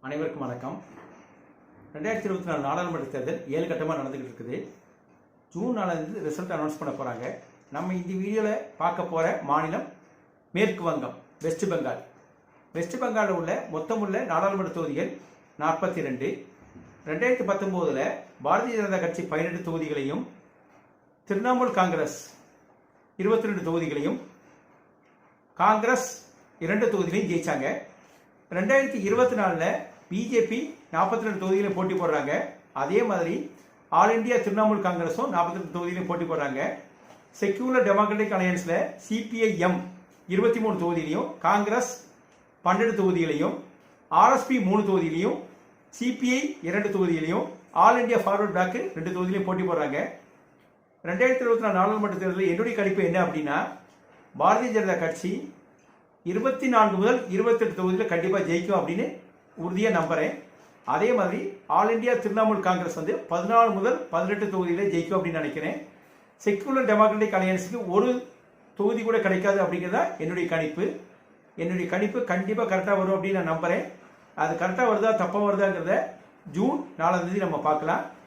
அனைவருக்கும் வணக்கம். 2024 நாடாளுமன்ற தேர்தல் 7 கட்டமாக நடந்துகிட்டு இருக்குது. ஜூன் 4 ரிசல்ட் அனௌன்ஸ் பண்ண போகிறாங்க. நம்ம இந்த வீடியோவில் பார்க்க போகிற மாநிலம் மேற்கு வங்கம், வெஸ்ட் பெங்கால். வெஸ்ட் பெங்காலில் உள்ள மொத்தமுள்ள நாடாளுமன்ற தொகுதிகள் 42. 2019 பாரதிய ஜனதா கட்சி 18 தொகுதிகளையும், திரிணாமுல் காங்கிரஸ் 22 தொகுதிகளையும், காங்கிரஸ் 2 தொகுதிகளையும் ஜெயிச்சாங்க. 2024 பிஜேபி 42 தொகுதிகளையும் போட்டி போடுறாங்க. அதே மாதிரி ஆல் இந்தியா திரிணாமுல் காங்கிரஸும் 42 தொகுதிகளையும் போட்டி போடுறாங்க. செக்யூலர் டெமோக்ராட்டிக் அலையன்ஸ்ல சிபிஐஎம் 23 தொகுதியிலையும், காங்கிரஸ் 12 தொகுதிகளையும், ஆர்எஸ்பி 3 தொகுதியிலையும், சிபிஐ 2 தொகுதியிலையும், ஆல் இந்தியா ஃபார்வர்ட் பிளாக் 2 தொகுதியிலையும் போட்டி போடுறாங்க. 2024 நாடாளுமன்ற தேர்தலில் என்னுடைய கணிப்பு என்ன அப்படின்னா, பாரதிய ஜனதா கட்சி 24 முதல் 28 தொகுதியில் கண்டிப்பாக ஜெயிக்கும் அப்படின்னு உறுதியாக நம்புறேன். அதே மாதிரி ஆல் இந்தியா திரிணாமுல் காங்கிரஸ் 14 முதல் 18 தொகுதியில் ஜெயிக்கும் அப்படின்னு நினைக்கிறேன். செக்யூலர் டெமோக்ராட்டிக் அலையன்ஸுக்கு ஒரு தொகுதி கூட கிடைக்காது அப்படிங்கிறதா என்னுடைய கணிப்பு. என்னுடைய கணிப்பு கண்டிப்பாக கரெக்டாக வரும் அப்படின்னு நான் நம்புறேன். அது கரெக்டாக வருதா தப்பாக வருதாங்கிறத ஜூன் 4 நம்ம பார்க்கலாம்.